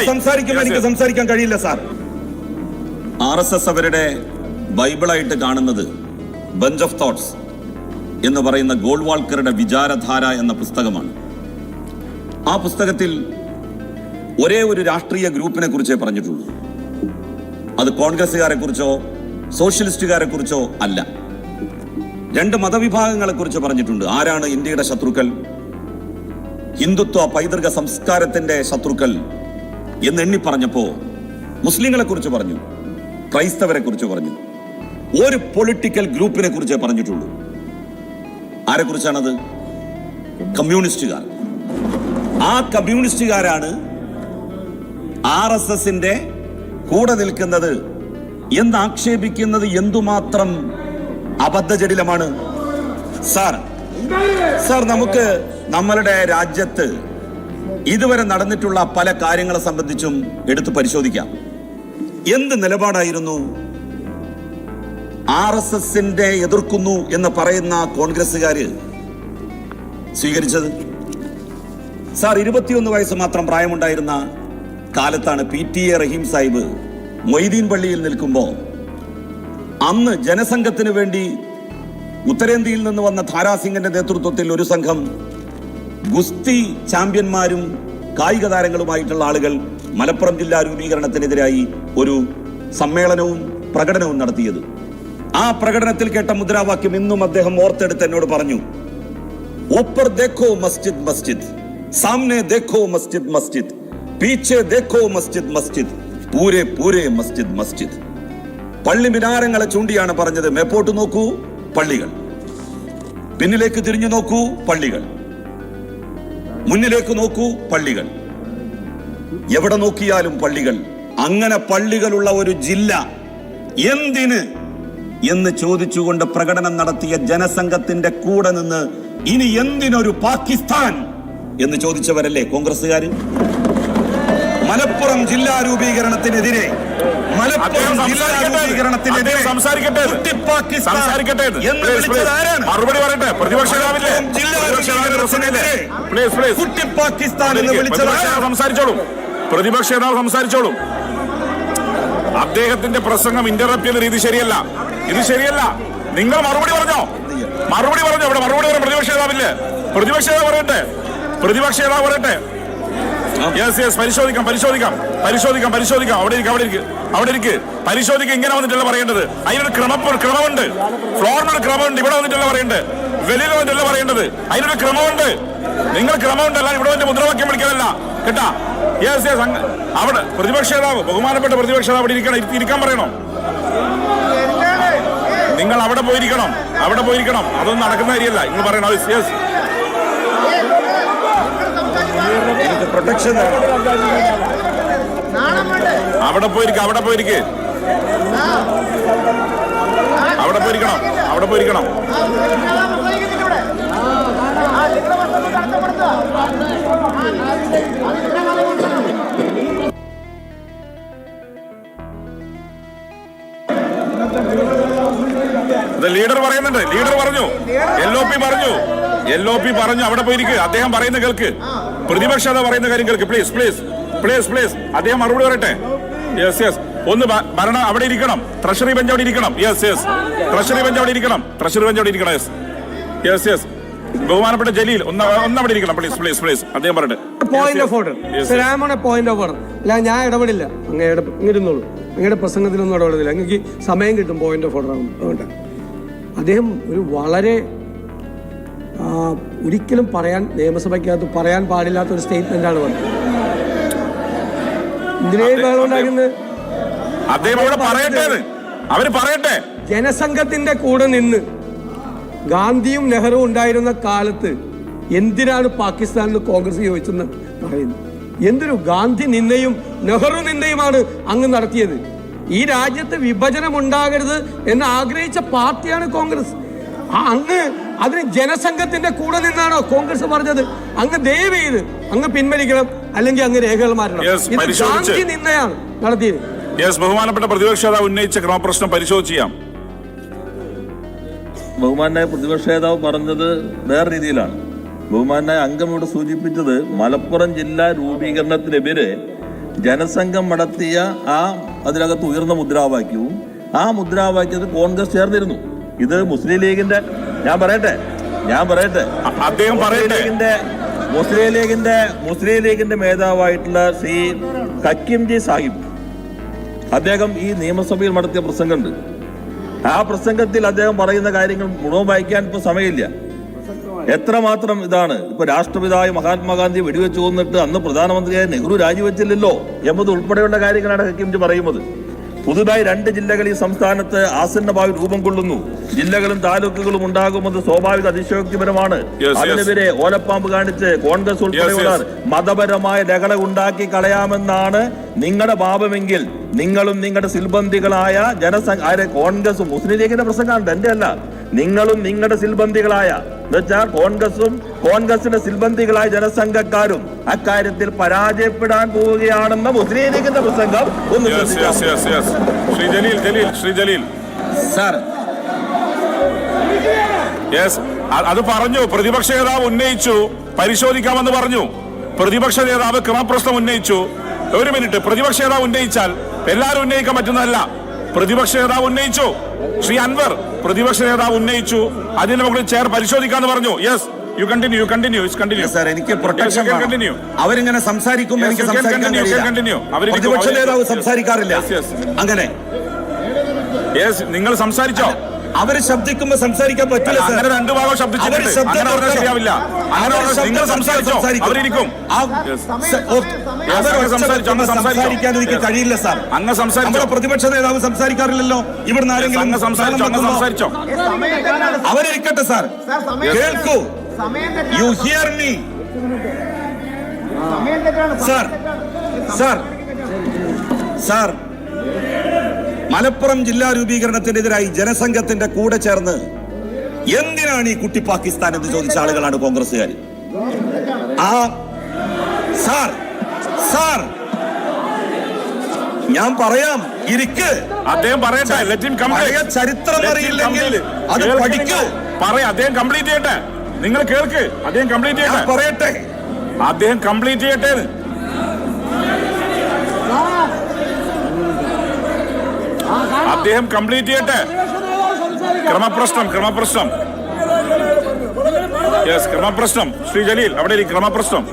സംസാരിക്കുമ്പോൾ എനിക്ക് സംസാരിക്കാൻ കഴിയില്ല സാർ. RSS അവരുടെ ബൈബിളായിട്ട് കാണുന്നത് ബഞ്ച് ഓഫ് തോട്ട്സ് എന്ന് പറയുന്ന ഗോൾവാൾക്കറുടെ വിചാരധാര എന്ന പുസ്തകമാണ്. ആ പുസ്തകത്തിൽ ഒരേ ഒരു രാഷ്ട്രീയ ഗ്രൂപ്പിനെ കുറിച്ചേ പറഞ്ഞിട്ടുള്ളൂ. അത് കോൺഗ്രസുകാരെ കുറിച്ചോ സോഷ്യലിസ്റ്റുകാരെ കുറിച്ചോ അല്ല. രണ്ട് മതവിഭാഗങ്ങളെ കുറിച്ച് പറഞ്ഞിട്ടുണ്ട്. ആരാണ് ഇന്ത്യയുടെ ശത്രുക്കൾ, ഹിന്ദുത്വ പൈതൃക സംസ്കാരത്തിന്റെ ശത്രുക്കൾ എന്നെണ്ണി പറഞ്ഞപ്പോ മുസ്ലിങ്ങളെ കുറിച്ച് പറഞ്ഞു, ക്രൈസ്തവരെ കുറിച്ച് പറഞ്ഞു. ഒരു പൊളിറ്റിക്കൽ ഗ്രൂപ്പിനെ കുറിച്ചേ പറഞ്ഞിട്ടുള്ളൂ. ആരെ കുറിച്ചാണത്? കമ്മ്യൂണിസ്റ്റുകാർ. ആ കമ്മ്യൂണിസ്റ്റുകാരാണ് RSSന്റെ കൂടെ നിൽക്കുന്നത് എന്ന് ആക്ഷേപിക്കുന്നത് എന്തുമാത്രം അബദ്ധജടിലമാണ് സാർ. നമുക്ക് നമ്മളുടെ രാജ്യത്ത് ഇതുവരെ നടന്നിട്ടുള്ള പല കാര്യങ്ങളെ സംബന്ധിച്ചും എടുത്തു പരിശോധിക്കാം. എന്ത് നിലപാടായിരുന്നു RSSന്റെ എതിർക്കുന്നു എന്ന് പറയുന്ന കോൺഗ്രസുകാര് സ്വീകരിച്ചത്? സാർ, 21 വയസ്സ് മാത്രം പ്രായമുണ്ടായിരുന്ന കാലത്താണ് PTA റഹീം സാഹിബ് മൊയ്തീൻ പള്ളിയിൽ നിൽക്കുമ്പോൾ അന്ന് ജനസംഘത്തിന് വേണ്ടി ഉത്തരേന്ത്യയിൽ നിന്ന് വന്ന ധാരാസിംഗിന്റെ നേതൃത്വത്തിൽ ഒരു സംഘം ഗുസ്തി ചാമ്പ്യന്മാരും കായിക താരങ്ങളുമായിട്ടുള്ള ആളുകൾ മലപ്പുറം ജില്ലാ രൂപീകരണത്തിനെതിരായി ഒരു സമ്മേളനവും പ്രകടനവും നടത്തിയത്. ആ പ്രകടനത്തിൽ കേട്ട മുദ്രാവാക്യം ഇന്നും അദ്ദേഹം ഓർത്തെടുത്ത് എന്നോട് പറഞ്ഞു, ഊപ്പർ ദേഖോ മസ്ജിദ് മസ്ജിദ്, സാമനെ ദേഖോ മസ്ജിദ് മസ്ജിദ്, പീछे ദേഖോ മസ്ജിദ് മസ്ജിദ്, പൂരെ പൂരെ മസ്ജിദ് മസ്ജിദ്. പള്ളി മിനാരങ്ങളെ ചൂണ്ടിയാണ് പറഞ്ഞത്. മേപ്പോട്ട് നോക്കൂ, പള്ളികൾ. പിന്നിലേക്ക് തിരിഞ്ഞു നോക്കൂ, പള്ളികൾ. മുന്നിലേക്ക് നോക്കൂ, പള്ളികൾ. എവിടെ നോക്കിയാലും പള്ളികൾ. അങ്ങനെ പള്ളികളുള്ള ഒരു ജില്ല എന്തിന് എന്ന് ചോദിച്ചുകൊണ്ട് പ്രകടനം നടത്തിയ ജനസംഘത്തിന്റെ കൂടെ നിന്ന് ഇനി എന്തിനൊരു പാകിസ്ഥാൻ എന്ന് ചോദിച്ചവരല്ലേ കോൺഗ്രസുകാര്? മലപ്പുറം ജില്ലാ രൂപീകരണത്തിനെതിരെ മറുപടി പറയട്ടെ. പ്രതിപക്ഷ സംസാരിച്ചോളും. പ്രതിപക്ഷ നേതാവ് സംസാരിച്ചോളും. അദ്ദേഹത്തിന്റെ പ്രസംഗം ഇന്ററപ്റ്റ് ചെയ്യുന്ന രീതി ശരിയല്ല. ഇത് ശരിയല്ല. നിങ്ങൾ മറുപടി പറഞ്ഞോ? ഇവിടെ മറുപടി പറയാം. പ്രതിപക്ഷ നേതാവില്ലേ? പ്രതിപക്ഷ നേതാവ് പറയട്ടെ. പരിശോധിക്കാം. അവിടെ ഇരിക്ക്. പരിശോധിക്കാം. ഇങ്ങനെ വന്നിട്ടല്ല പറയേണ്ടത്. അതിനൊരു ക്രമമുണ്ട്. ഫ്ലോറിനൊരു ക്രമമുണ്ട്. ഇവിടെ വന്നിട്ടല്ല പറയേണ്ടത്. വെളിയിൽ വന്നിട്ടല്ല പറയേണ്ടത്. അതിനൊരു ക്രമമുണ്ട്. നിങ്ങൾ ക്രമമുണ്ടല്ല ഇവിടെ വന്നിട്ട് മുദ്രാവാക്യം വിളിക്കാനല്ല കേട്ടാ. അവിടെ പ്രതിപക്ഷ നേതാവ്, ബഹുമാനപ്പെട്ട പ്രതിപക്ഷ നേതാവ് അവിടെ ഇരിക്കാൻ പറയണോ? നിങ്ങൾ അവിടെ പോയിരിക്കണം. അതൊന്നും നടക്കുന്ന കാര്യമല്ല. നിങ്ങൾ പറയണോ? അവിടെ പോയിരിക്കണം. ലീഡർ പറയുന്നുണ്ട്. ലീഡർ പറഞ്ഞു, LOP പറഞ്ഞു അവിടെ പോയിരിക്കുക. അദ്ദേഹം പറയുന്ന കേൾക്ക്. പ്രതിപക്ഷത പറയുന്ന കാര്യം കേൾക്ക്. പ്ലീസ്. അദ്ദേഹം മറുപടി പറയട്ടെ. ഒന്ന് ഭരണ അവിടെ ഇരിക്കണം. ട്രഷറി ബെഞ്ച് അവിടെ ഇരിക്കണം. ട്രഷറി ബെഞ്ച് അവിടെ ഇരിക്കണം. ബഹുമാനപ്പെട്ട ജലീൽ ഒന്നവിടെ ഇരിക്കണം. പ്ലീസ്. അദ്ദേഹം പറയട്ടെ. Point of order. Point of order. അല്ല, ഞാൻ ഇടപെടില്ല. ഇങ്ങിരുന്നോളൂ. അങ്ങയുടെ പ്രസംഗത്തിലൊന്നും ഇടപെടുന്നില്ല. അങ്ങക്ക് സമയം കിട്ടും പോയിന്റ് ഓഫ് ഓർഡർ ആകും. അതുകൊണ്ട് അദ്ദേഹം ഒരു വളരെ ഒരിക്കലും നിയമസഭയ്ക്കകത്ത് പറയാൻ പാടില്ലാത്ത ഒരു സ്റ്റേറ്റ്മെന്റാണ് പറഞ്ഞത്. ജനസംഘത്തിന്റെ കൂടെ നിന്ന് ഗാന്ധിയും നെഹ്റുവും ഉണ്ടായിരുന്ന കാലത്ത് എന്തിനാണ് പാകിസ്ഥാനിൽ കോൺഗ്രസ് ചോദിച്ചെന്ന് പറയുന്നു? എന്തൊരു ഗാന്ധി നിന്ദയും നെഹ്റു നിന്ദയുമാണ് അങ്ങ് നടത്തിയത്. ഈ രാജ്യത്ത് വിഭജനം ഉണ്ടാകരുത് എന്ന് ആഗ്രഹിച്ച പാർട്ടിയാണ് കോൺഗ്രസ്. അങ്ങ് അതിന് ജനസംഘത്തിന്റെ കൂടെ നിന്നാണോ കോൺഗ്രസ് പറഞ്ഞത്? അങ്ങ് ദയവ് ചെയ്ത് അങ്ങ് പിൻവലിക്കണം, അല്ലെങ്കിൽ അങ്ങ് രേഖകൾ മാറ്റണം. ഗാന്ധി നിന്ദയാണ് നടത്തിയത്. ബഹുമാനപ്പെട്ട പ്രതിപക്ഷ നേതാവ് ഉന്നയിച്ച ക്രമപ്രശ്നം പരിശോധിച്ച് ചെയ്യാം. ബഹുമാനായ പ്രതിപക്ഷ നേതാവ് പറഞ്ഞത് വേറെ രീതിയിലാണ്. ബഹുമാനായ അംഗം ഇവിടെ സൂചിപ്പിച്ചത് മലപ്പുറം ജില്ലാ രൂപീകരണത്തിനെതിരെ ജനസംഘം നടത്തിയ അതിനകത്ത് ഉയർന്ന മുദ്രാവാക്യവും ആ മുദ്രാവാക്യത്തിൽ കോൺഗ്രസ് ചേർന്നിരുന്നു. ഇത് മുസ്ലിം ലീഗിന്റെ ഞാൻ പറയട്ടെ അദ്ദേഹം മുസ്ലിം ലീഗിന്റെ മേധാവായിട്ടുള്ള ശ്രീ ഹക്കീംജി സാഹിബ് അദ്ദേഹം ഈ നിയമസഭയിൽ നടത്തിയ പ്രസംഗമുണ്ട്. ആ പ്രസംഗത്തിൽ അദ്ദേഹം പറയുന്ന കാര്യങ്ങൾ മുഴുവൻ വായിക്കാൻ ഇപ്പൊ സമയമില്ല. എത്രമാത്രം ഇതാണ് ഇപ്പൊ രാഷ്ട്രപിതാവായ മഹാത്മാഗാന്ധി വെടിവെച്ച് കൊന്നിട്ട് അന്ന് പ്രധാനമന്ത്രിയായ നെഹ്റു രാജിവെച്ചില്ലല്ലോ എന്നത് ഉൾപ്പെടെയുള്ള കാര്യങ്ങളാണ് ഹക്കീംജി പറയുന്നത്. പുതുതായി 2 ജില്ലകൾ ഈ സംസ്ഥാനത്ത് ആസന്നഭാവി രൂപം കൊള്ളുന്നു. ജില്ലകളും താലൂക്കുകളും ഉണ്ടാകുമെന്ന് സ്വാഭാവിക അതിശയോക്തിപരമാണ്. അതിനെതിരെ ഓലപ്പാമ്പ് കാണിച്ച് കോൺഗ്രസ് ഉൾപ്പെടെയുള്ളവർ മതപരമായ ലഹള ഉണ്ടാക്കി കളയാമെന്നാണ് നിങ്ങളുടെ ഭാവമെങ്കിൽ നിങ്ങളും നിങ്ങളുടെ സിൽബന്ധികളായ കോൺഗ്രസും മുസ്ലിം ലീഗിന്റെ പ്രസംഗമാണ്, എന്റെ അല്ല, നിങ്ങളും നിങ്ങളുടെ സിൽബന്ധികളായ എന്നുവെച്ചാൽ കോൺഗ്രസിന്റെ സിൽബന്ധികളായ ജനസംഘക്കാരും അക്കാര്യത്തിൽ പരാജയപ്പെടാൻ പോവുകയാണെന്ന മുസ്ലിം ലീഗിന്റെ പ്രസംഗം ഒന്ന് ശ്രീ ജലീൽ സാർ അത് പറഞ്ഞു. പ്രതിപക്ഷ നേതാവ് ഉന്നയിച്ചു, പരിശോധിക്കാമെന്ന് പറഞ്ഞു. പ്രതിപക്ഷ നേതാവ് ക്രമപ്രശ്നം ഉന്നയിച്ചു. ഒരു മിനിറ്റ്, പ്രതിപക്ഷ നേതാവ് ഉന്നയിച്ചാൽ എല്ലാവരും ഉന്നയിക്കാൻ പറ്റുന്നതല്ല. പ്രതിപക്ഷ നേതാവ് ഉന്നയിച്ചു, ശ്രീ അൻവർ പ്രതിപക്ഷ നേതാവ് ഉന്നയിച്ചു, അതിന് നമുക്ക് പരിശോധിക്കാന്ന് പറഞ്ഞു. Yes, you continue sir. എനിക്ക് പ്രൊട്ടക്ഷൻ അവരിങ്ങനെ സംസാരിക്കുമ്പോൾ എനിക്ക് സംസാരിക്കാൻ കഴിയില്ല. പ്രതിപക്ഷ നേതാവ് സംസാരിക്കാറില്ല. അങ്ങനെ നിങ്ങൾ സംസാരിച്ചോ? അവര് ശബ്ദിക്കുമ്പോ സംസാരിക്കാൻ പറ്റില്ല. അങ്ങനെ 2 ഭാഗം ശബ്ദിച്ചിട്ടുണ്ട്. ശരിയാവില്ല. നിങ്ങൾ സംസാരിച്ചോ? അവരിക്കും സംസാരിക്കാൻ എനിക്ക് കഴിയില്ല സാർ. അങ്ങ് സംസാരിച്ചോ? പ്രതിപക്ഷ നേതാവ് സംസാരിക്കാറില്ലല്ലോ. ഇവിടുന്ന് ആരെങ്കിലും സംസാരിച്ചോ? അവരിക്കട്ടെ സാർ. കേൾക്കൂ. You hear me sir. Malappuram ജില്ലാ രൂപീകരണത്തിനെതിരായി ജനസംഘത്തിന്റെ കൂടെ ചേർന്ന് എന്തിനാണ് ഈ കുട്ടി പാകിസ്ഥാൻ എന്ന് ചോദിച്ച ആളുകളാണ് കോൺഗ്രസ്സുകാർ. സാർ ഞാൻ പറയാം, ഇരിക്ക്. അദ്ദേഹം പറയട്ടെ. ചരിത്രം അറിയില്ലെങ്കിൽ അത് പഠിക്കൂ. അദ്ദേഹം കംപ്ലീറ്റ് ചെയ്യട്ടെ. നിങ്ങൾ കേൾക്ക്. അദ്ദേഹം കംപ്ലീറ്റ് ചെയ്യട്ടെ. പറയട്ടെ. അദ്ദേഹം കംപ്ലീറ്റ് ചെയ്യട്ടെ. അദ്ദേഹം കംപ്ലീറ്റ് ചെയ്യട്ടെ. ക്രമപ്രശ്നം ശ്രീ ജലീൽ അവിടെ ക്രമപ്രശ്നം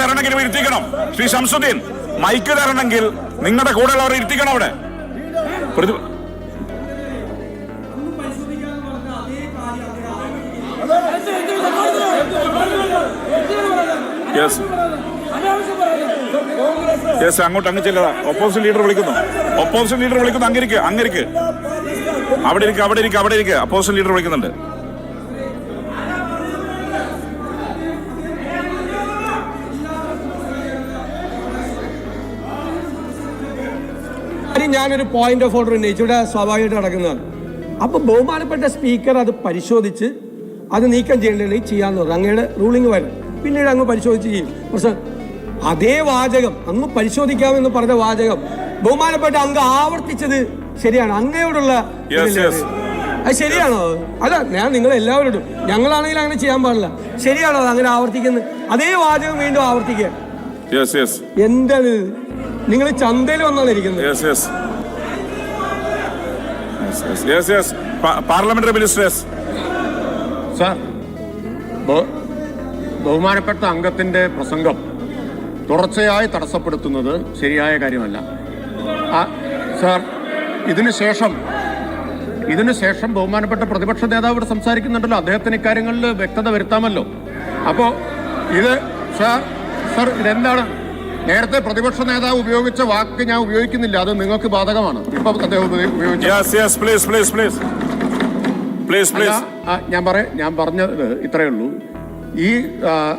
തരണമെങ്കിൽ ഇരുത്തിക്കണം. ശ്രീ ശംസുദ്ദീൻ മൈക്ക് തരണമെങ്കിൽ നിങ്ങളുടെ കൂടെയുള്ളവരെ ഇരുത്തിക്കണം അവിടെ. അങ്ങോട്ട് അങ്ങ് ചെല്ലടാ. ഓപ്പോസിറ്റ് ലീഡർ വിളിക്കുന്നു. അങ്ങരിക്ക് അവിടെ ഇരിക്കുക. അപ്പോസിറ്റ് ലീഡർ വിളിക്കുന്നുണ്ട്. ഞാനൊരു പോയിന്റ് ഓഫ് ഓർഡർ ഉന്നയിച്ചു. ഇവിടെ സ്വാഭാവികമായിട്ട് നടക്കുന്നതാണ്. അപ്പൊ ബഹുമാനപ്പെട്ട സ്പീക്കർ അത് പരിശോധിച്ച് അത് നീക്കം ചെയ്യേണ്ടത് ചെയ്യാന്ന് പറഞ്ഞു. അങ്ങയുടെ റൂളിംഗ് വരും, പിന്നീട് അങ്ങ് പരിശോധിച്ച് ചെയ്യും. പക്ഷെ അതേ വാചകം അങ്ങ് പരിശോധിക്കാമെന്ന് പറഞ്ഞ വാചകം ബഹുമാനപ്പെട്ട അങ്ങ് ആവർത്തിച്ചത് ശരിയാണ്? അങ്ങയോടുള്ള അത് ശരിയാണോ? അല്ല, ഞാൻ നിങ്ങളെല്ലാവരോടും, ഞങ്ങളാണെങ്കിലും അങ്ങനെ ചെയ്യാൻ പാടില്ല. ശരിയാണോ അത് അങ്ങനെ ആവർത്തിക്കുന്നത്? അതേ വാചകം വീണ്ടും ആവർത്തിക്കുക. എന്താണ് നിങ്ങൾ ചന്തയിൽ വന്നാണ് ഇരിക്കുന്നത്? പാർലമെന്ററി മിനിസ്റ്റേഴ്സ് സാർ, ബഹുമാനപ്പെട്ട അംഗത്തിന്റെ പ്രസംഗം തുടർച്ചയായി തടസ്സപ്പെടുത്തുന്നത് ശരിയായ കാര്യമല്ല. സാർ, ഇതിനുശേഷം ബഹുമാനപ്പെട്ട പ്രതിപക്ഷ നേതാവ് ഇവിടെ സംസാരിക്കുന്നുണ്ടല്ലോ, അദ്ദേഹത്തിന് ഇക്കാര്യങ്ങളിൽ വ്യക്തത വരുത്താമല്ലോ. അപ്പോൾ ഇത് സാർ ഇതെന്താണ്? നേരത്തെ പ്രതിപക്ഷ നേതാവ് ഉപയോഗിച്ച വാക്ക് ഞാൻ ഉപയോഗിക്കുന്നില്ല, അത് നിങ്ങൾക്ക് ബാധകമാണ്. ഇപ്പൊ അദ്ദേഹം ഞാൻ പറഞ്ഞത് ഇത്രയേ ഉള്ളൂ. ഈ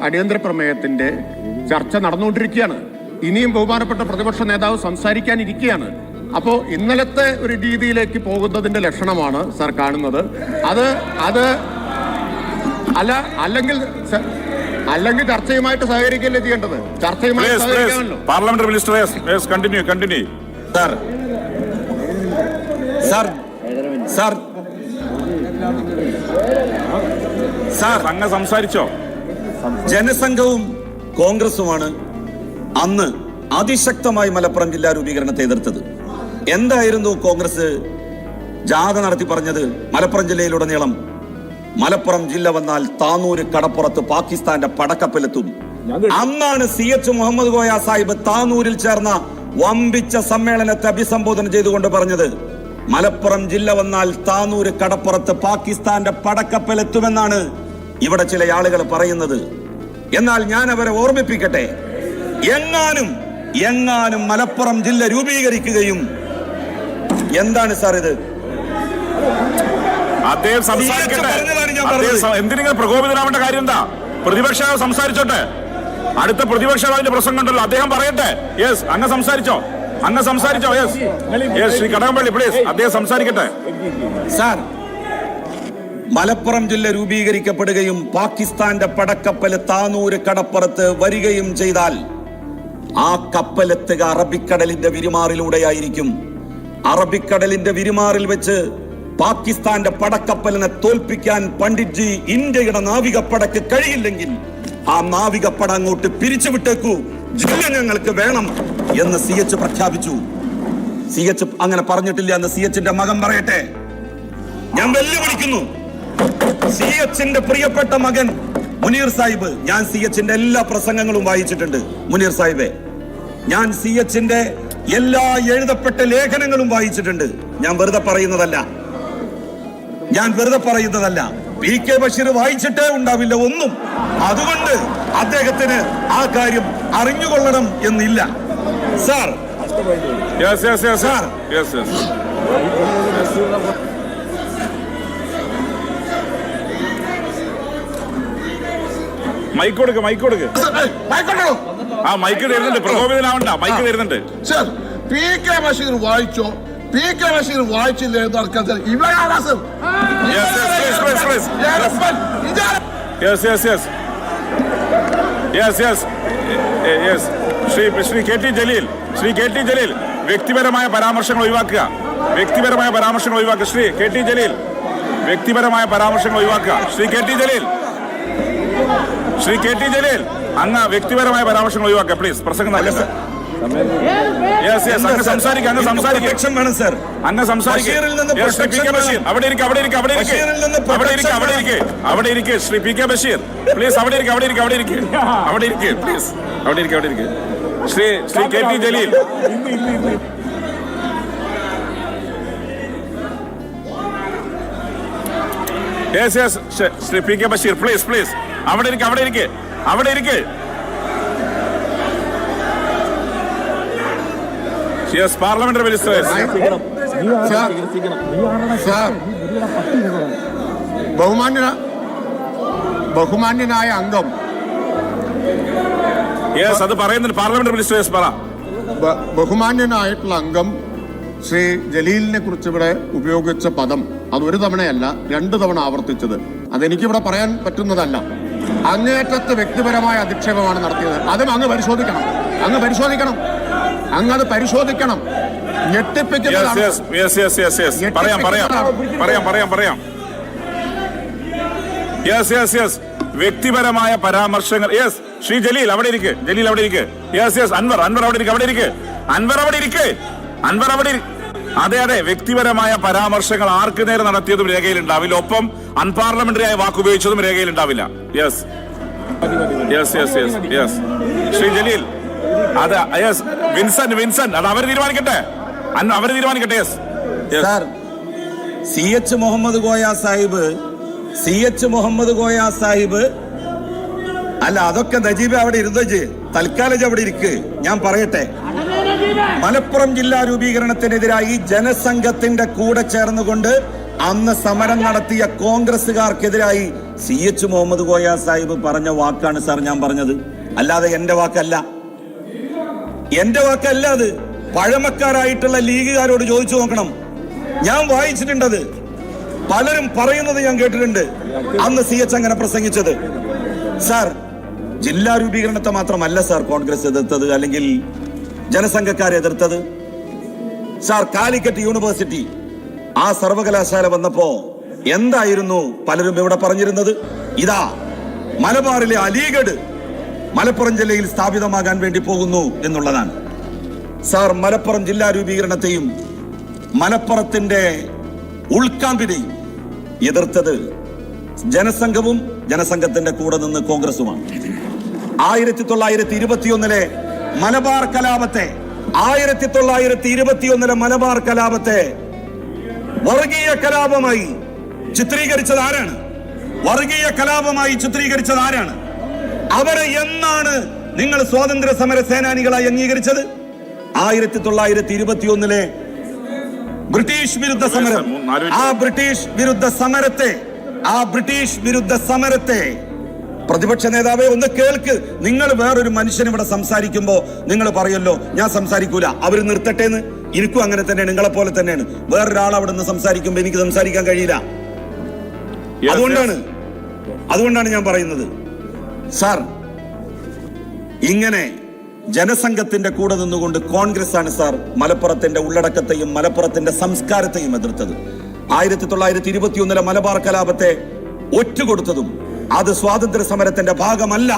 അടിയന്തര പ്രമേയത്തിന്റെ ചർച്ച നടന്നുകൊണ്ടിരിക്കുകയാണ്. ഇനിയും ബഹുമാനപ്പെട്ട പ്രതിപക്ഷ നേതാവ് സംസാരിക്കാനിരിക്കുകയാണ്. അപ്പോൾ ഇന്നലത്തെ ഒരു രീതിയിലേക്ക് പോകുന്നതിന്റെ ലക്ഷണമാണ് സാർ കാണുന്നത്. അല്ലെങ്കിൽ ചർച്ചയുമായിട്ട് സഹകരിക്കല്ലേ ചെയ്യേണ്ടത്? ചർച്ചയുമായി സഹകരിക്കാമല്ലോ. Parliamentary minister continue. സാർ അങ്ങ് സംസാരിച്ചോ? ജനസംഘവും കോൺഗ്രസുമാണ് അന്ന് അതിശക്തമായി മലപ്പുറം ജില്ലാ രൂപീകരണത്തെ എതിർത്തത്. എന്തായിരുന്നു കോൺഗ്രസ് ജാഥ നടത്തി പറഞ്ഞത്? മലപ്പുറം ജില്ലയിലുടനീളം മലപ്പുറം ജില്ല വന്നാൽ താനൂര് കടപ്പുറത്ത് പാകിസ്ഥാന്റെ പടക്കപ്പലെത്തും. അന്നാണ് CH മുഹമ്മദ് കോയ സാഹിബ് താനൂരിൽ ചേർന്ന വമ്പിച്ച സമ്മേളനത്തെ അഭിസംബോധന ചെയ്തുകൊണ്ട് പറഞ്ഞത്, മലപ്പുറം ജില്ല വന്നാൽ താനൂര് കടപ്പുറത്ത് പാകിസ്ഥാന്റെ പടക്കപ്പലെത്തുമെന്നാണ് ഇവിടെ ചില ആളുകൾ പറയുന്നത്. എന്നാൽ ഞാൻ അവരെ ഓർമ്മിപ്പിക്കട്ടെ, എങ്ങാനും മലപ്പുറം ജില്ല രൂപീകരിക്കുകയും എന്താണ് സാർ ഇത്? അദ്ദേഹം സംസാരിക്കട്ടെ. എന്തിനും പ്രകോപിതനാവേണ്ട കാര്യം എന്താ? പ്രതിപക്ഷ സംസാരിച്ചോട്ടെ. അടുത്ത പ്രതിപക്ഷ നേതാവിന്റെ പ്രസംഗം ഉണ്ടല്ലോ, അദ്ദേഹം പറയട്ടെ. യെസ്, അങ്ങ് സംസാരിച്ചോ. യെസ് ശ്രീ കടകംപള്ളി പ്ലീസ്, അദ്ദേഹം സംസാരിക്കട്ടെ. സാർ, മലപ്പുറം ജില്ല രൂപീകരിക്കപ്പെടുകയും പാകിസ്ഥാന്റെ പടക്കപ്പൽ താനൂര് കടപ്പുറത്ത് വരികയും ചെയ്താൽ ആ കപ്പലെത്തുക അറബിക്കടലിന്റെ വിരുമാറിലൂടെയായിരിക്കും. അറബിക്കടലിന്റെ വിരുമാറിൽ വെച്ച് പാകിസ്ഥാന്റെ പടക്കപ്പലിനെ തോൽപ്പിക്കാൻ പണ്ഡിറ്റ്ജി ഇന്ത്യയുടെ നാവികപ്പടക്ക് കഴിയില്ലെങ്കിൽ ആ നാവികപ്പട അങ്ങോട്ട് പിരിച്ചുവിട്ടേക്കൂ, ജില്ല ഞങ്ങൾക്ക് വേണം എന്ന് CH പ്രഖ്യാപിച്ചു. CH അങ്ങനെ പറഞ്ഞിട്ടില്ല എന്ന് CHന്റെ മകൻ പറയട്ടെ. ഞാൻ വെല്ലുവിളിക്കുന്നു. CHന്റെ പ്രിയപ്പെട്ട മകൻ മുനീർ സാഹിബ്, ഞാൻ CHന്റെ എല്ലാ പ്രസംഗങ്ങളും വായിച്ചിട്ടുണ്ട്. മുനീർ സാഹിബെ, ഞാൻ CHന്റെ എല്ലാ എഴുതപ്പെട്ട ലേഖനങ്ങളും വായിച്ചിട്ടുണ്ട്. ഞാൻ വെറുതെ പറയുന്നതല്ല. PK ബഷീർ വായിച്ചിട്ടേ ഉണ്ടാവില്ല ഒന്നും. അതുകൊണ്ട് അദ്ദേഹത്തിന് ആ കാര്യം അറിഞ്ഞുകൊള്ളണം എന്നില്ല. സാർ, മൈക്ക് കൊടുക്ക്. ആ മൈക്ക് തരുന്നുണ്ട്, പ്രകോപിതനാവണ്ട. മൈക്ക് തരുന്നുണ്ട്. PK ബഷീർ വായിച്ചോ? PK ബഷീർ വായിച്ചില്ലേ? ശ്രീ KT ജലീൽ, വ്യക്തിപരമായ പരാമർശങ്ങൾ ഒഴിവാക്കുക. ശ്രീ KT ജലീൽ, വ്യക്തിപരമായ പരാമർശങ്ങൾ ഒഴിവാക്കുക. ശ്രീ KT ജലീൽ, അങ്ങ് വ്യക്തിപരമായ പരാമർശങ്ങൾ ഒഴിവാക്കുക പ്ലീസ്. പ്രസംഗം നല്ല സാർ. അങ്ങ് സംസാരിക്കുക. അവിടെ ഇരിക്കെ ശ്രീ PK ബഷീർ പ്ലീസ്. അവിടെ ഇരിക്കെ please. Shri KT Jaleel, Shri PK Basheer please. അവിടെ ഇരിക്കെ. Yes, parliamentary ministers. ബഹുമാന്യനായ അംഗം, യെസ്, അത് പറയുന്നുണ്ട്. പാർലമെന്ററി മിനിസ്റ്റേഴ്സ് പറ. ബഹുമാന്യനായിട്ടുള്ള അംഗം ശ്രീ ജലീലിനെ കുറിച്ച് ഇവിടെ ഉപയോഗിച്ച പദം അത് ഒരു തവണയല്ല 2 തവണ ആവർത്തിച്ചത്. അതെനിക്കിവിടെ പറയാൻ പറ്റുന്നതല്ല. അങ്ങേറ്റത്തെ വ്യക്തിപരമായ അധിക്ഷേപമാണ് നടത്തിയത്. അതും അങ്ങ് പരിശോധിക്കണം. അങ്ങത് പരിശോധിക്കണം. ഞെട്ടിപ്പിക്കുന്നതാണ്. പറയാം. യെസ്, വ്യക്തിപരമായ പരാമർശങ്ങൾ. യെസ്, ശ്രീ ജലീൽ അവിടെ ഇരിക്കെ. യെസ്, അൻവർ അവിടെ ഇരിക്കെ. അതെ, വ്യക്തിപരമായ പരാമർശങ്ങൾ ആർക്ക് നേരെ നടത്തിയതും രേഖയിലുണ്ടാവില്ല. ഒപ്പം അൺപാർലമെന്ററി ആയ വാക്ക് ഉപയോഗിച്ചതും രേഖയിലുണ്ടാവില്ല. യെസ്, ശ്രീ ജലീൽ, അത് യെസ്, വിൻസെന്റ് അത് അവർ തീരുമാനിക്കട്ടെ. Yes sir, CH Muhammad Koya Sahib അല്ല, അതൊക്കെ നജീബ് അവിടെ ഇരുന്നേ. തൽക്കാലം അവിടെ ഇരിക്ക്. ഞാൻ പറയട്ടെ, മലപ്പുറം ജില്ലാ രൂപീകരണത്തിനെതിരായി ജനസംഘത്തിന്റെ കൂടെ ചേർന്നുകൊണ്ട് അന്ന് സമരം നടത്തിയ കോൺഗ്രസുകാർക്കെതിരായി CH മുഹമ്മദ് കോയ സാഹിബ് പറഞ്ഞ വാക്കാണ് സാർ ഞാൻ പറഞ്ഞത്. അല്ലാതെ എന്റെ വാക്കല്ല. അത് പഴമക്കാരായിട്ടുള്ള ലീഗുകാരോട് ചോദിച്ചു നോക്കണം. ഞാൻ വായിച്ചിട്ടുണ്ടത്. പലരും പറയുന്നത് ഞാൻ കേട്ടിട്ടുണ്ട്. അന്ന് CH അങ്ങനെ പ്രസംഗിച്ചത്. സാർ, ജില്ലാ രൂപീകരണത്തെ മാത്രമല്ല സാർ കോൺഗ്രസ് എതിർത്തത്, അല്ലെങ്കിൽ ജനസംഘക്കാരെ എതിർത്തത്. സാർ, കാലിക്കറ്റ് യൂണിവേഴ്സിറ്റി ആ സർവകലാശാല വന്നപ്പോ എന്തായിരുന്നു പലരും ഇവിടെ പറഞ്ഞിരുന്നത്? ഇതാ മലബാറിലെ അലീഗഡ് മലപ്പുറം ജില്ലയിൽ സ്ഥാപിതമാകാൻ വേണ്ടി പോകുന്നു എന്നുള്ളതാണ്. സാർ, മലപ്പുറം ജില്ലാ രൂപീകരണത്തെയും മലപ്പുറത്തിന്റെ ഉൾക്കാമ്പിനെയും എതിർത്തത് ജനസംഘവും ജനസംഘത്തിന്റെ കൂടെ നിന്ന് കോൺഗ്രസുമാണ്. 1921 മലബാർ കലാപത്തെ 1921 മലബാർ കലാപത്തെ വർഗീയ കലാപമായി ചിത്രീകരിച്ചത് ആരാണ്? വർഗീയ കലാപമായി ചിത്രീകരിച്ചത് ആരാണ്? അവരെ എന്നാണ് നിങ്ങൾ സ്വാതന്ത്ര്യ സമര സേനാനികളായി അംഗീകരിച്ചത്? 1921 ബ്രിട്ടീഷ് വിരുദ്ധ സമരം. ആ ബ്രിട്ടീഷ് വിരുദ്ധ സമരത്തെ പ്രതിപക്ഷ നേതാവെ ഒന്ന് കേൾക്ക്. നിങ്ങൾ വേറൊരു മനുഷ്യൻ ഇവിടെ സംസാരിക്കുമ്പോ നിങ്ങൾ പറയല്ലോ ഞാൻ സംസാരിക്കൂല, അവര് നിർത്തട്ടേന്ന്. എനിക്കും അങ്ങനെ തന്നെയാണ്, നിങ്ങളെ പോലെ തന്നെയാണ്. വേറൊരാൾ അവിടെ നിന്ന് സംസാരിക്കുമ്പോ എനിക്ക് സംസാരിക്കാൻ കഴിയില്ല. അതുകൊണ്ടാണ് ഞാൻ പറയുന്നത്. സാർ, ഇങ്ങനെ ജനസംഘത്തിന്റെ കൂടെ നിന്നുകൊണ്ട് കോൺഗ്രസ് ആണ് സാർ മലപ്പുറത്തിന്റെ ഉള്ളടക്കത്തെയും മലപ്പുറത്തിന്റെ സംസ്കാരത്തെയും എതിർത്തത്. 1921 മലബാർ കലാപത്തെ ഒറ്റുകൊടുത്തതും അത് സ്വാതന്ത്ര്യ സമരത്തിന്റെ ഭാഗമല്ല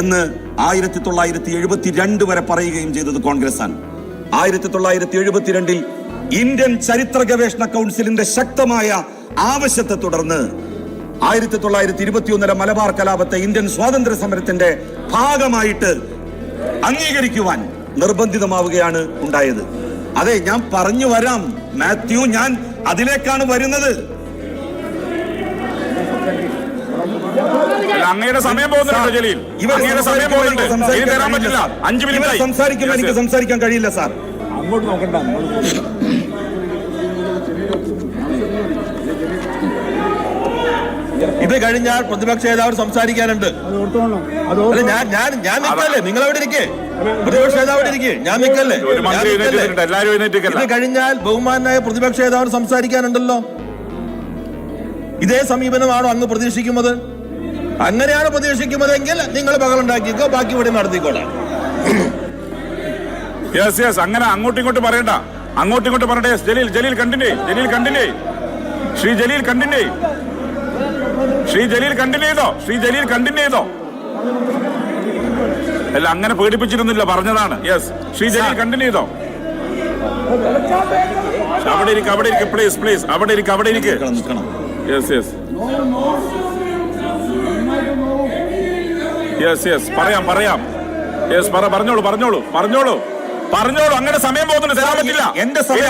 എന്ന് 1972 വരെ പറയുകയും ചെയ്തത് കോൺഗ്രസ് ആണ്. 1972 ഇന്ത്യൻ ചരിത്ര ഗവേഷണ കൗൺസിലിന്റെ ശക്തമായ ആവശ്യത്തെ തുടർന്ന് 1921 മലബാർ കലാപത്തെ ഇന്ത്യൻ സ്വാതന്ത്ര്യ സമരത്തിന്റെ ഭാഗമായിട്ട് അംഗീകരിക്കുവാൻ നിർബന്ധിതമാവുകയാണ് ഉണ്ടായത്. അതെ, ഞാൻ പറഞ്ഞു വരാം മാത്യു, ഞാൻ അതിലേക്കാണ് വരുന്നത്. അങ്ങയുടെ സമയം പോകുന്നുണ്ട് ജലീൽ, അങ്ങയുടെ സമയം പോകുന്നുണ്ട്. ഇനി തരാൻ പറ്റില്ല. 5 മിനിറ്റ് സംസാരിക്കുമ്പോൾ എനിക്ക് സംസാരിക്കാൻ കഴിയില്ല സാർ. അങ്ങോട്ട് നോക്കണ്ട. ഇത് കഴിഞ്ഞാൽ പ്രതിപക്ഷ നേതാവ് സംസാരിക്കാനുണ്ട്. ഞാൻ നിൽക്കല്ലേ, നിങ്ങൾ അവിടെ ഇരിക്കേ. പ്രതിപക്ഷ നേതാവ് ഇരിക്കേ, ഞാൻ നിൽക്കല്ലേ. ഇത് കഴിഞ്ഞാൽ ബഹുമാനായ പ്രതിപക്ഷ നേതാവ് സംസാരിക്കാനുണ്ടല്ലോ. ഇതേ സമീപനമാണോ അങ്ങ് പ്രതീക്ഷിക്കുന്നത്? അങ്ങനെയാണ് പ്രതീക്ഷിക്കുന്നതെങ്കിൽ നിങ്ങൾ ബഹളുണ്ടാക്കിക്കോ, ബാക്കി ഇവിടെ നടത്തിക്കോളാം. അങ്ങനെ അങ്ങോട്ടും ഇങ്ങോട്ടും പറയണ്ട, അങ്ങോട്ടും ഇങ്ങോട്ടും പറയണ്ടേ. ജലീൽ കണ്ടിന്യൂ ശ്രീ ജലീൽ കണ്ടിന്യൂ ചെയ്തോ. അല്ല, അങ്ങനെ പേടിപ്പിച്ചിരുന്നില്ല, പറഞ്ഞതാണ്. ശ്രീ ജലീൽ കണ്ടിന്യൂ ചെയ്തോ. അവിടെ ഇരിക്കും പ്ലീസ്. അവിടെ ഇരിക്കും. പറയാം. പറഞ്ഞോളൂ. അങ്ങനെ സമയം പോകുന്നുണ്ട്, തരാൻ പറ്റില്ല. എന്റെ സമയം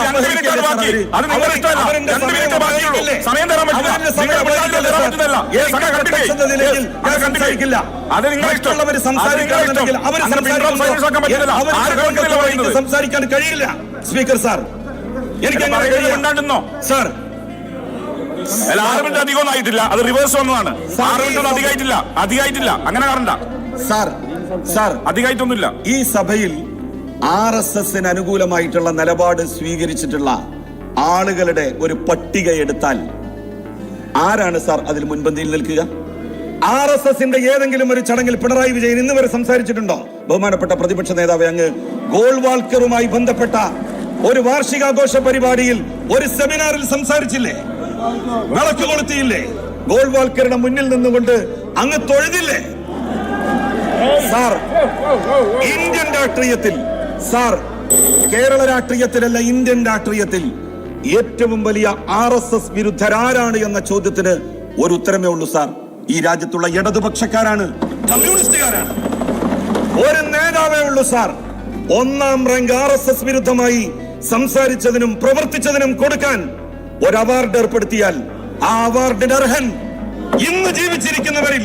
അത് നിങ്ങളുടെ ഇഷ്ടമല്ല. 2 മിനിറ്റ് ബാക്കിയുള്ളൂ, സമയം തരാൻ പറ്റില്ല. അത് നിങ്ങളുടെ ഇഷ്ടം. സംസാരിക്കാൻ കഴിയില്ല സ്പീക്കർ സാർ. എനിക്ക് ഉണ്ടാകുന്നോ സാർ? 6 മിനിറ്റ് അധികമൊന്നും ആയിട്ടില്ല, അത് റിവേഴ്സ് വന്നതാണ്. 6 മിനിറ്റ് അധികമായിട്ടില്ല. അങ്ങനെ കാണണ്ട സാർ. അധികമായിട്ടൊന്നുമില്ല. ഈ സഭയിൽ RSSന് അനുകൂലമായിട്ടുള്ള നിലപാട് സ്വീകരിച്ചിട്ടുള്ള ആളുകളുടെ ഒരു പട്ടിക എടുത്താൽ ആരാണ് സാർ അതിൽ മുൻപന്തിയിൽ നിൽക്കുക? RSSന്റെ ഏതെങ്കിലും ഒരു ചടങ്ങിൽ പിണറായി വിജയൻ ഇന്ന് വരെ സംസാരിച്ചിട്ടുണ്ടോ? ബഹുമാനപ്പെട്ട പ്രതിപക്ഷ നേതാവ്, അങ്ങ് ഗോൾവാൾക്കറുമായി ബന്ധപ്പെട്ട ഒരു വാർഷികാഘോഷ പരിപാടിയിൽ ഒരു സെമിനാറിൽ സംസാരിച്ചില്ലേ? വിളക്ക് കൊളുത്തിയില്ലേ? ഗോൾവാൾക്കറുടെ മുന്നിൽ നിന്നുകൊണ്ട് അങ്ങ് തൊഴുതില്ലേ? സാർ, ഇന്ത്യൻ രാഷ്ട്രീയത്തിൽ, സാർ കേരള രാഷ്ട്രീയത്തിലല്ല ഇന്ത്യൻ രാഷ്ട്രീയത്തിൽ ഏറ്റവും വലിയ RSS വിരുദ്ധരാരാണ് എന്ന ചോദ്യത്തിന് ഒരു ഉത്തരമേ ഉള്ളൂ സാർ. ഈ രാജ്യത്തുള്ള ഇടതുപക്ഷക്കാരാണ്, കമ്മ്യൂണിസ്റ്റുകാരാണ്. ഒരു നേതാവേ ഉള്ളൂ സാർ. 1ാം റാങ്ക് RSS വിരുദ്ധമായി സംസാരിച്ചതിനും പ്രവർത്തിച്ചതിനും കൊടുക്കാൻ ഒരു അവാർഡ് ഏർപ്പെടുത്തിയാൽ ആ അവാർഡിന് അർഹൻ ഇന്ന് ജീവിച്ചിരിക്കുന്നവരിൽ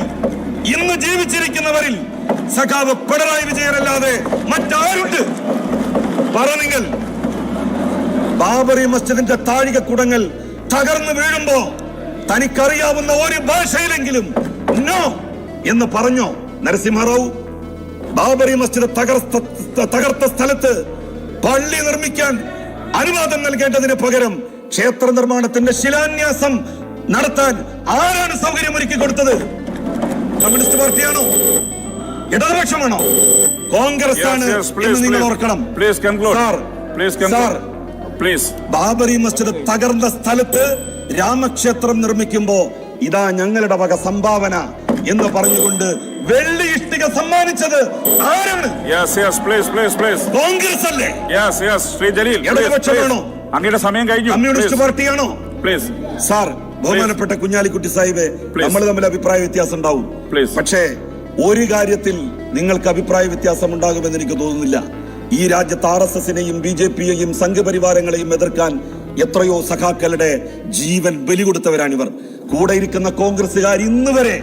സഖാവ് പിണറായി വിജയനല്ലാതെ മറ്റാരുണ്ട്? നിങ്ങൾ ബാബറി മസ്ജിദിന്റെ താഴികക്കുടങ്ങൾ തകർന്നു വീഴുമ്പോ തനിക്കറിയാവുന്ന ഒരു ഭാഷയിലെങ്കിലും നോ എന്ന് പറഞ്ഞോ നരസിംഹറാവു? ബാബറി മസ്ജിദ് തകർത്ത സ്ഥലത്ത് പള്ളി നിർമ്മിക്കാൻ അനുവാദം നൽകേണ്ടതിന് പകരം ക്ഷേത്ര നിർമ്മാണത്തിന്റെ ശിലാന്യാസം നടത്താൻ ആരാണ് സൗകര്യമൊരുക്കി കൊടുത്തത്? കമ്മ്യൂണിസ്റ്റ് പാർട്ടിയാണോ? ഇടതുപക്ഷമാണോ? കോൺഗ്രസ് ആണ് എന്ന് നിങ്ങൾ ഓർക്കണം. ബാബറി മസ്ജിദ് തകർന്ന സ്ഥലത്ത് രാമക്ഷേത്രം നിർമ്മിക്കുമ്പോ ഇതാ ഞങ്ങളുടെ വക സംഭാവന എന്ന് പറഞ്ഞുകൊണ്ട് വെള്ളി ഇഷ്ടിക സമ്മാനിച്ചത് ആരാണ്? പ്ലീസ് കോൺഗ്രസ് അല്ലേ? ശ്രീ ജലീൽ, ഇടതുപക്ഷമാണോ? അങ്ങയുടെ സമയം കഴിഞ്ഞു. കമ്മ്യൂണിസ്റ്റ് പാർട്ടിയാണോ? പ്ലീസ് സാർ, ബഹുമാനപ്പെട്ട കുഞ്ഞാലിക്കുട്ടി സാഹിബ്, നമ്മൾ തമ്മിൽ അഭിപ്രായ വ്യത്യാസം ഉണ്ടാവും. പക്ഷേ ഒരു കാര്യത്തിൽ നിങ്ങൾക്ക് അഭിപ്രായ വ്യത്യാസം ഉണ്ടാകുമെന്ന് എനിക്ക് തോന്നുന്നില്ല. ഈ രാജ്യത്ത് RSSനെയും BJPയെയും സംഘപരിവാരങ്ങളെയും എതിർക്കാൻ എത്രയോ സഖാക്കളുടെ ജീവൻ ബലി കൊടുത്തവരാണിവർ. കൂടെ ഇരിക്കുന്ന കോൺഗ്രസുകാർ ഇന്ന് വരെ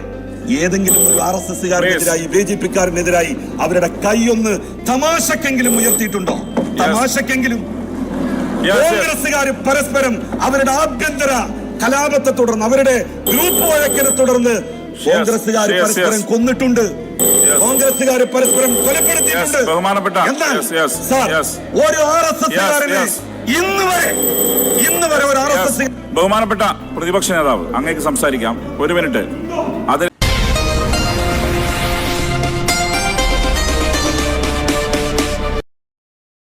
ഏതെങ്കിലും ഒരു RSSകാരനെതിരായി BJPക്കാരനെതിരായി അവരുടെ കൈയൊന്ന് തമാശക്കെങ്കിലും ഉയർത്തിയിട്ടുണ്ടോ? തമാശക്കെങ്കിലും. കോൺഗ്രസുകാർ പരസ്പരം അവരുടെ ആഭ്യന്തര കലാപത്തെ തുടർന്ന്, അവരുടെ ഗ്രൂപ്പ് വഴക്കിനെ തുടർന്ന് കോൺഗ്രസുകാർ പരസ്പരം കൊന്നിട്ടുണ്ട്. കോൺഗ്രസുകാർ പരസ്പരം കൊലപ്പെടുത്തിയിട്ടുണ്ട്. എന്നാൽ സാർ, ഒരു RSSകാരനെ ഇന്ന് വരെ ഒരു RSS. ബഹുമാനപ്പെട്ട പ്രതിപക്ഷ നേതാവ്, അങ്ങേക്ക് സംസാരിക്കാം. 1 മിനിറ്റ്.